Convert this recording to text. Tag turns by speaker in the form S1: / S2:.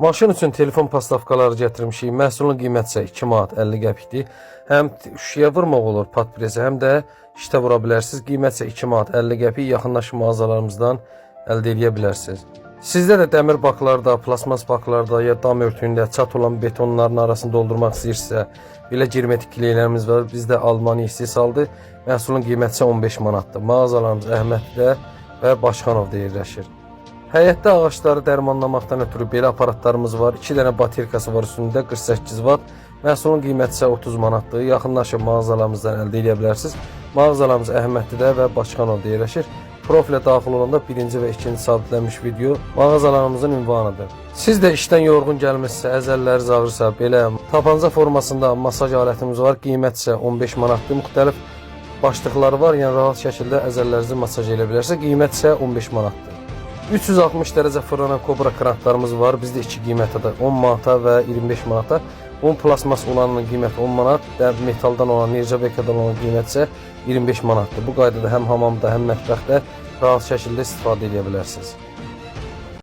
S1: Maşın üçün telefon pastavkaları gətirmişik. Məhsulun qiyməti isə 2 manat 50 qəpikdir. Həm şüşəyə vurmaq olur pat prezə, həm də işdə vura bilərsiniz. Qiymət isə 2 manat 50 qəpik. Yaxınlaşın mağazalarımızdan əldə edə bilərsiniz. Sizdə də dəmir baklarda, plasmas baklarda ya dam örtüyündə çat olan betonların arasını doldurmaq istəyirsə, belə girmetik kileylərimiz var. Bizdə Almaniya istehsaldır. Məhsulun qiyməti isə 15 manatdır. Mağazalarımız Əhmədlidə və Başxanovda yerləşir. Həyətdə ağaçları dərmanlamaqdan ötürü belə aparatlarımız var. 2 dənə baterkası var üstündə 48 watt. Məhsulun qiyməti isə 30 manatdır. Yaxınlaşın mağazalarımızdan əldə edə bilərsiniz. Mağazalarımız Əhmədlidə və Başxanovda yerləşir. Profilə daxil olanda birinci və ikinci sabitlənmiş video mağazalarımızın ünvanıdır. Siz də işdən yorğun gəlmişsə, əzəlləriniz ağrırsa, belə tapanca formasında masaj alətimiz var. Qiymət isə 15 manatdır. Müxtəlif başlıqları var. Yəni rahat şəkildə əzəllərinizi masaj edə bilərsiniz. Qiymət isə 15 manatdır. 360 dərəcə fırlanan kobra krantlarımız var. Bizdə iki qiymətidir. 10 manata və 25 manata. Bunun plasmas olanının qiyməti 10 manat, metaldan olan, nircabekadan olan qiyməti isə 25 manatdır. Bu qaydada həm hamamda, həm mətbəxdə rahat şəkildə istifadə edə bilərsiniz.